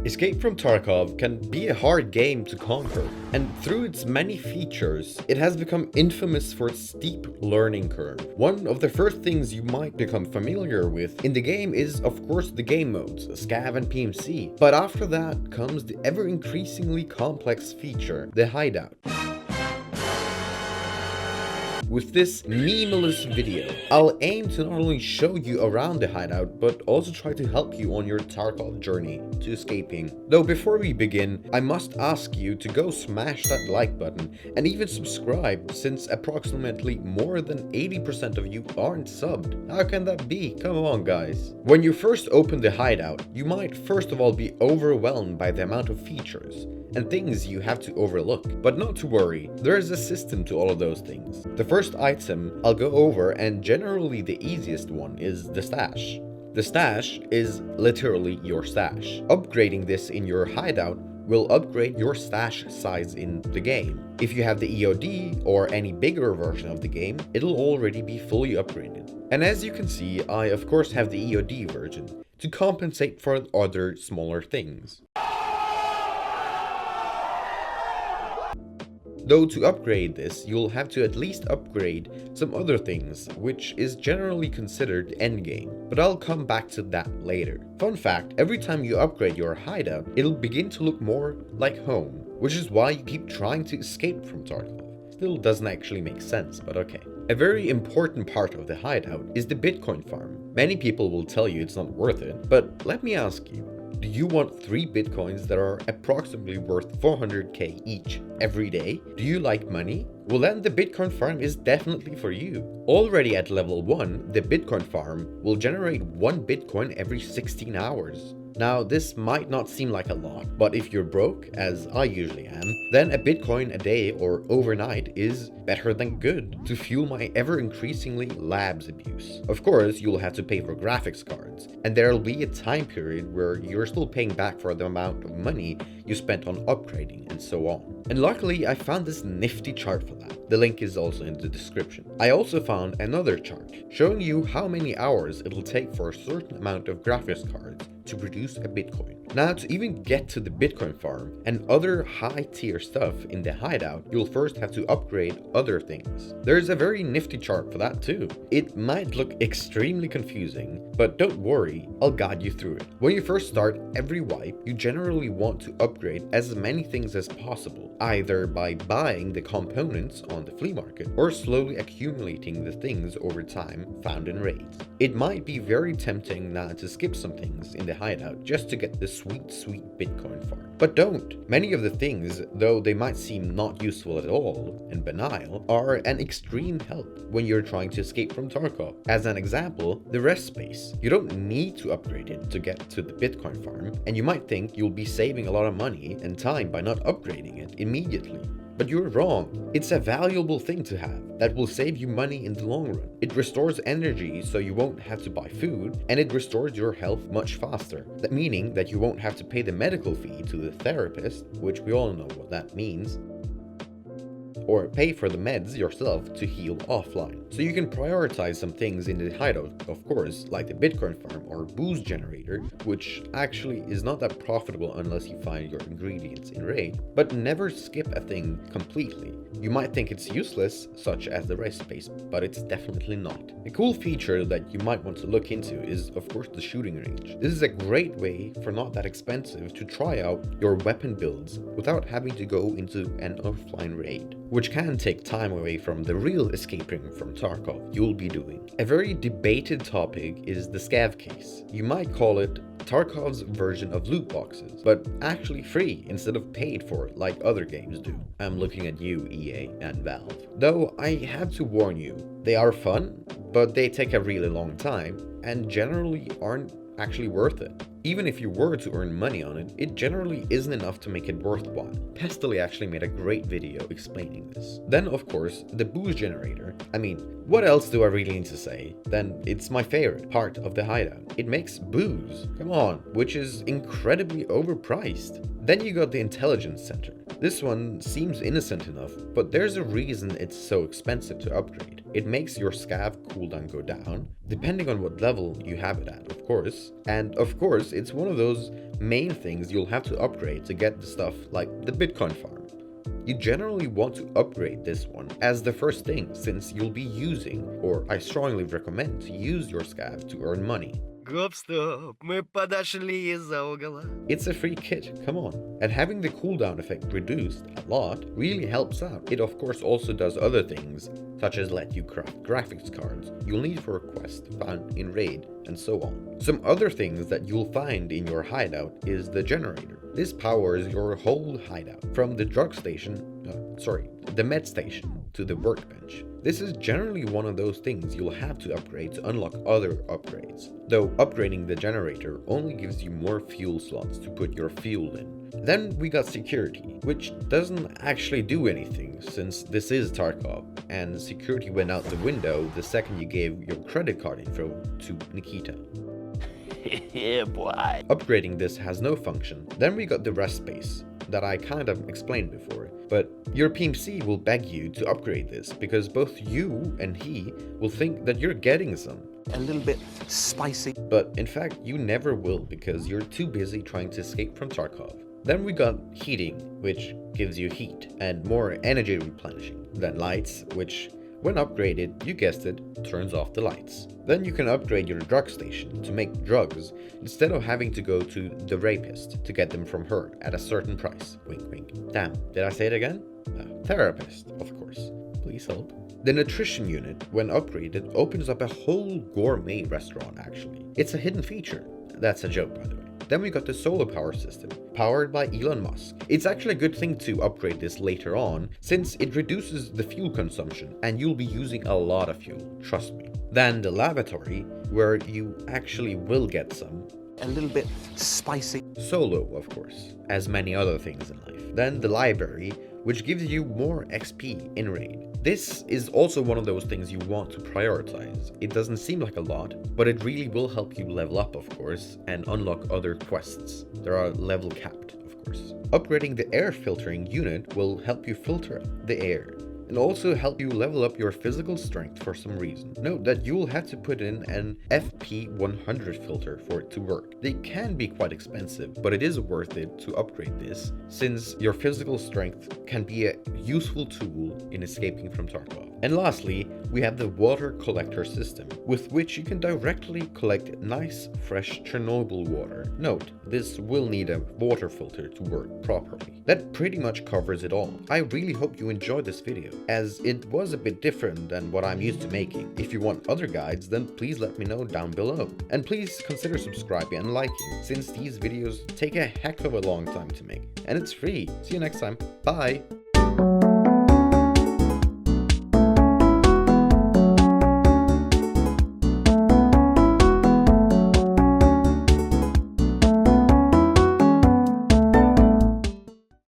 Escape from Tarkov can be a hard game to conquer, and through its many features, it has become infamous for its steep learning curve. One of the first things you might become familiar with in the game is, of course, the game modes, Scav and PMC, but after that comes the ever increasingly complex feature, the Hideout. With this memeless video, I'll aim to not only show you around the hideout, but also try to help you on your Tarkov journey to escaping. Though before we begin, I must ask you to go smash that like button and even subscribe, since approximately more than 80% of you aren't subbed. How can that be? Come on guys. When you first open the hideout, you might first of all be overwhelmed by the amount of features and things you have to overlook. But not to worry, there is a system to all of those things. The first item I'll go over, and generally the easiest one, is the stash. The stash is literally your stash. Upgrading this in your hideout will upgrade your stash size in the game. If you have the EOD or any bigger version of the game, it'll already be fully upgraded. And as you can see, I of course have the EOD version to compensate for other smaller things. Though to upgrade this, you'll have to at least upgrade some other things, which is generally considered endgame, but I'll come back to that later. Fun fact, every time you upgrade your hideout, it'll begin to look more like home, which is why you keep trying to escape from Tarkov. Still doesn't actually make sense, but okay. A very important part of the hideout is the Bitcoin farm. Many people will tell you it's not worth it, but let me ask you, do you want 3 bitcoins that are approximately worth 400k each every day? Do you like money? Well, then the Bitcoin farm is definitely for you. Already at level 1, the Bitcoin farm will generate 1 Bitcoin every 16 hours. Now, this might not seem like a lot, but if you're broke, as I usually am, then a Bitcoin a day or overnight is better than good to fuel my ever-increasingly labs abuse. Of course, you'll have to pay for graphics cards, and there'll be a time period where you're still paying back for the amount of money you spent on upgrading and so on. And luckily, I found this nifty chart for that. The link is also in the description. I also found another chart showing you how many hours it'll take for a certain amount of graphics cards to produce a Bitcoin. Now, to even get to the Bitcoin farm and other high tier stuff in the hideout, you'll first have to upgrade other things. There's a very nifty chart for that too. It might look extremely confusing, but don't worry, I'll guide you through it. When you first start every wipe, you generally want to upgrade as many things as possible, either by buying the components on the flea market or slowly accumulating the things over time found in raids. It might be very tempting now to skip some things in the hideout just to get the sweet Bitcoin farm. But don't! Many of the things, though they might seem not useful at all and banal, are an extreme help when you're trying to escape from Tarkov. As an example, the rest space. You don't need to upgrade it to get to the Bitcoin farm, and you might think you'll be saving a lot of money and time by not upgrading it immediately. But you're wrong. It's a valuable thing to have that will save you money in the long run. It restores energy so you won't have to buy food, and it restores your health much faster. That meaning that you won't have to pay the medical fee to the therapist, which we all know what that means, or pay for the meds yourself to heal offline. So you can prioritize some things in the hideout, of course, like the Bitcoin farm or boost generator, which actually is not that profitable unless you find your ingredients in raid, but never skip a thing completely. You might think it's useless, such as the rest space, but it's definitely not. A cool feature that you might want to look into is, of course, the shooting range. This is a great way, for not that expensive, to try out your weapon builds without having to go into an offline raid, which can take time away from the real escaping from Tarkov you'll be doing. A very debated topic is the scav case. You might call it Tarkov's version of loot boxes, but actually free instead of paid for like other games do. I'm looking at you, EA and Valve. Though I have to warn you, they are fun, but they take a really long time and generally aren't actually worth it. Even if you were to earn money on it, it generally isn't enough to make it worthwhile. Pestily actually made a great video explaining this. Then of course, the boost generator. I mean, what else do I really need to say? Then it's my favorite part of the hideout. It makes booze, come on, which is incredibly overpriced. Then you got the intelligence center. This one seems innocent enough, but there's a reason it's so expensive to upgrade. It makes your scav cooldown go down, depending on what level you have it at, of course. And of course, it's one of those main things you'll have to upgrade to get the stuff like the Bitcoin farm. You generally want to upgrade this one as the first thing, since you'll be using, or I strongly recommend to use your scav to earn money. Гоп-стоп, мы подошли из-за угла. It's a free kit, come on. And having the cooldown effect reduced a lot really helps out. It of course also does other things, such as let you craft graphics cards you'll need for a quest found in Raid, and so on. Some other things that you'll find in your hideout is the generator. This powers your whole hideout, from the the med station to the workbench. This is generally one of those things you'll have to upgrade to unlock other upgrades, though upgrading the generator only gives you more fuel slots to put your fuel in. Then we got security, which doesn't actually do anything since this is Tarkov, and security went out the window the second you gave your credit card info to Nikita. Yeah, boy. Upgrading this has no function. Then we got the rest space, that I kind of explained before, but your PMC will beg you to upgrade this because both you and he will think that you're getting some. A little bit spicy. But in fact, you never will because you're too busy trying to escape from Tarkov. Then we got heating, which gives you heat and more energy replenishing. Then lights, which when upgraded, you guessed it, turns off the lights. Then you can upgrade your drug station to make drugs instead of having to go to the rapist to get them from her at a certain price. Wink wink. Damn, did I say it again? Therapist, of course. Please help. The nutrition unit, when upgraded, opens up a whole gourmet restaurant actually. It's a hidden feature. That's a joke, by the way. Then we got the solar power system, powered by Elon Musk. It's actually a good thing to upgrade this later on, since it reduces the fuel consumption and you'll be using a lot of fuel, trust me. Then the lavatory, where you actually will get some. A little bit spicy. Solo, of course, as many other things in life. Then the library, which gives you more XP in Raid. This is also one of those things you want to prioritize. It doesn't seem like a lot, but it really will help you level up, of course, and unlock other quests. There are level capped, of course. Upgrading the air filtering unit will help you filter the air, and also help you level up your physical strength for some reason. Note that you will have to put in an FP100 filter for it to work. They can be quite expensive, but it is worth it to upgrade this, since your physical strength can be a useful tool in escaping from Tarkov. And lastly, we have the water collector system, with which you can directly collect nice, fresh Chernobyl water. Note, this will need a water filter to work properly. That pretty much covers it all. I really hope you enjoyed this video, as it was a bit different than what I'm used to making. If you want other guides, then please let me know down below. And please consider subscribing and liking, since these videos take a heck of a long time to make. And it's free. See you next time. Bye!